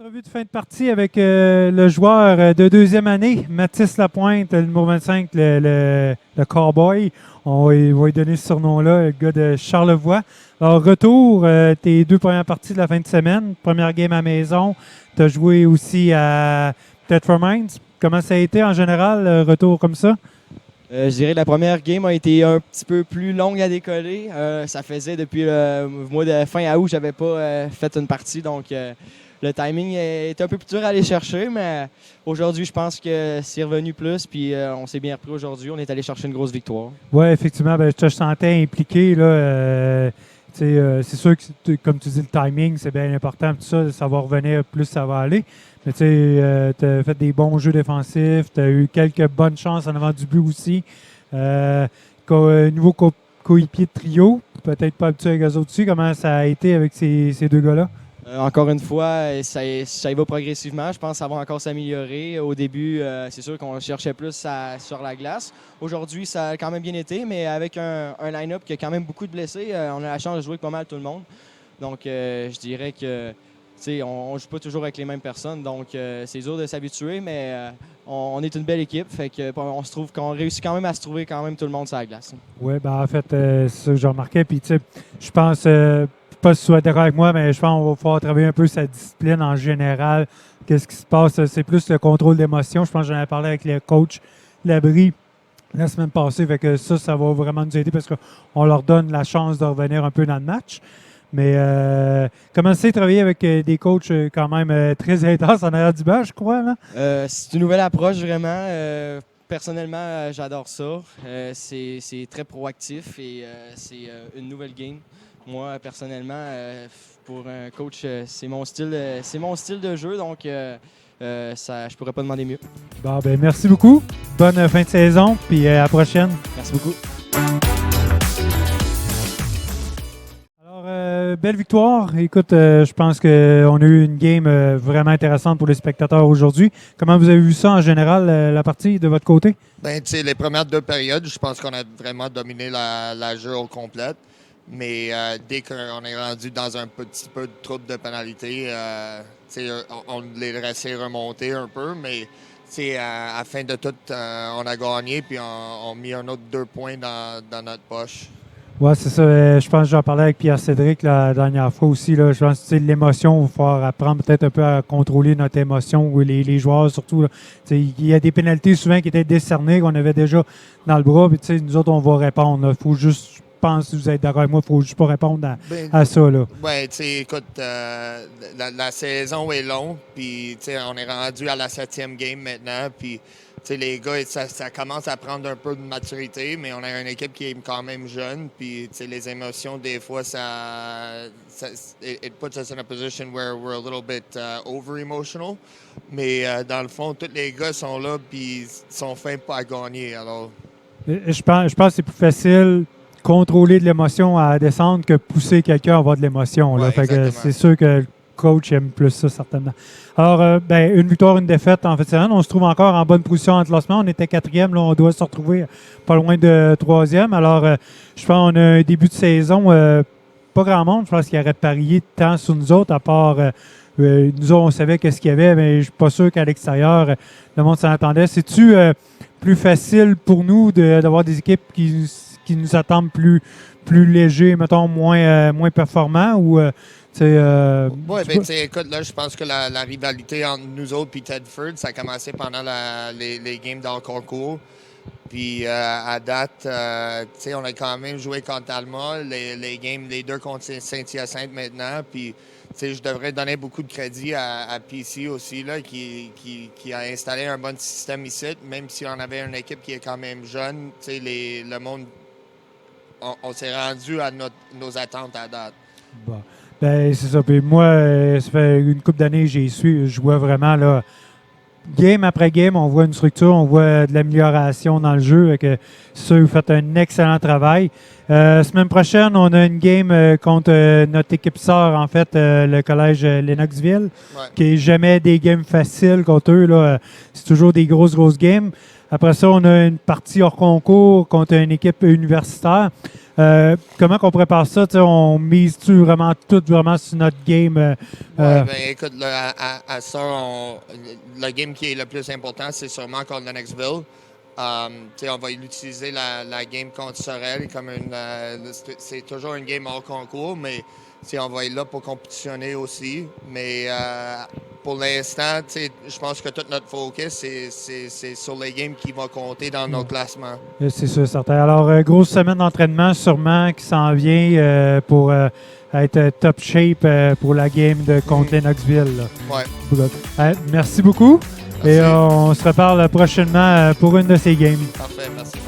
Entrevue de fin de partie avec le joueur de deuxième année, Mathis Lapointe, le numéro 25, le Cowboy. On va lui donner ce surnom-là, le gars de Charlevoix. Alors, retour, tes deux premières parties de la fin de semaine. Première game à maison. Tu as joué aussi à Tetra Minds. Comment ça a été en général, le retour comme ça? Je dirais que la première game a été un petit peu plus longue à décoller. Ça faisait depuis le mois de fin août, j'avais pas fait une partie, donc le timing est un peu plus dur à aller chercher, mais aujourd'hui, je pense que c'est revenu plus, puis on s'est bien repris aujourd'hui. On est allé chercher une grosse victoire. Oui, effectivement, je te sentais impliqué. Là, c'est sûr que, comme tu dis, le timing, c'est bien important. Tout ça, ça va revenir, plus ça va aller. Mais tu as fait des bons jeux défensifs, tu as eu quelques bonnes chances en avant du but aussi. Nouveau coéquipier de trio, peut-être pas habitué avec eux autres aussi. Comment ça a été avec ces deux gars-là? Encore une fois, ça y va progressivement. Je pense que ça va encore s'améliorer. Au début, c'est sûr qu'on cherchait plus sur la glace. Aujourd'hui, ça a quand même bien été, mais avec un line-up qui a quand même beaucoup de blessés, on a la chance de jouer avec pas mal tout le monde. Donc, je dirais que on ne joue pas toujours avec les mêmes personnes. Donc, c'est dur de s'habituer, mais on est une belle équipe. Fait que, on se trouve qu'on réussit quand même à se trouver quand même tout le monde sur la glace. Oui, en fait, c'est ça que j'ai remarqué. Puis, je pense... pas si tu sois d'accord avec moi, mais je pense qu'on va pouvoir travailler un peu sa discipline en général. Qu'est-ce qui se passe? C'est plus le contrôle d'émotion. Je pense que j'en ai parlé avec le coach Labrie la semaine passée. Fait que ça va vraiment nous aider parce qu'on leur donne la chance de revenir un peu dans le match. Mais commencer à travailler avec des coachs quand même très intenses en arrière du banc, je crois. Là. C'est une nouvelle approche, vraiment. Personnellement, j'adore ça. C'est très proactif et c'est une nouvelle game. Moi, personnellement, pour un coach, c'est mon style de jeu, donc je pourrais pas demander mieux. Bon, merci beaucoup. Bonne fin de saison, puis à la prochaine. Merci beaucoup. Alors, belle victoire. Écoute, je pense qu'on a eu une game vraiment intéressante pour les spectateurs aujourd'hui. Comment vous avez vu ça en général, la partie de votre côté? Les premières deux périodes, je pense qu'on a vraiment dominé la jeu au complet. Mais dès qu'on est rendu dans un petit peu de trouble de pénalité, on les laissait remonter un peu. Mais à la fin de tout, on a gagné puis on a mis un autre 2 points dans notre poche. Oui, c'est ça. Je pense que j'en parlais avec Pierre-Cédric la dernière fois aussi. Là. Je pense que l'émotion, il va falloir apprendre peut-être un peu à contrôler notre émotion, ou les joueurs surtout. Il y a des pénalités souvent qui étaient décernées, qu'on avait déjà dans le bras. Puis, nous autres, on va répondre. Il faut juste... Je pense que vous êtes d'accord avec moi, il ne faut juste pas répondre à ça. Oui, écoute, la saison est longue, puis on est rendu à la 7e game maintenant, puis les gars, ça commence à prendre un peu de maturité, mais on a une équipe qui est quand même jeune, puis les émotions, des fois, it puts us in a position where we're a little bit over-emotional, mais dans le fond, tous les gars sont là, puis sont fins pas à gagner, alors... Je pense que c'est plus facile contrôler de l'émotion à descendre que pousser quelqu'un à avoir de l'émotion. Ouais, c'est sûr que le coach aime plus ça, certainement. Alors, une victoire, une défaite en fait. On se trouve encore en bonne position en classement. On était 4e, là, on doit se retrouver pas loin de 3e. Alors, je pense qu'on a un début de saison, pas grand monde, je pense qu'il aurait parié tant sur nous autres, à part nous autres, on savait qu'est-ce qu'il y avait, mais je ne suis pas sûr qu'à l'extérieur, le monde s'en attendait. C'est-tu plus facile pour nous d'avoir des équipes qui nous attendent plus légers, mettons, moins performants ou oui, écoute, là, je pense que la rivalité entre nous autres et Tedford, ça a commencé pendant les games dans le concours. Puis à date, on a quand même joué contre Alma, les deux contre Saint-Hyacinthe maintenant. Puis je devrais donner beaucoup de crédit à PC aussi, là, qui a installé un bon système ici, même si on avait une équipe qui est quand même jeune. Le monde, on s'est rendu à nos attentes à date. Bon. C'est ça. Puis moi, ça fait une couple d'années que je vois vraiment là, game après game, on voit une structure, on voit de l'amélioration dans le jeu. C'est sûr, vous faites un excellent travail. Semaine prochaine, on a une game contre notre équipe sœur, en fait, le collège Lennoxville, qui n'est jamais des games faciles contre eux. Là. C'est toujours des grosses games. Après ça, on a une partie hors concours contre une équipe universitaire. comment qu'on prépare ça? On mise-tu vraiment tout vraiment sur notre game? Écoute, là, à ça, le game qui est le plus important, c'est sûrement contre Lennoxville. On va l'utiliser la game contre Sorel comme c'est toujours une game hors concours, mais on va être là pour compétitionner aussi. Mais pour l'instant, je pense que tout notre focus, c'est sur les games qui vont compter dans nos classements. C'est sûr, certain. Alors, grosse semaine d'entraînement sûrement qui s'en vient pour être top shape pour la game contre Lennoxville. Ouais. Merci beaucoup. Merci. Et on se reparle prochainement pour une de ces games. Parfait, merci.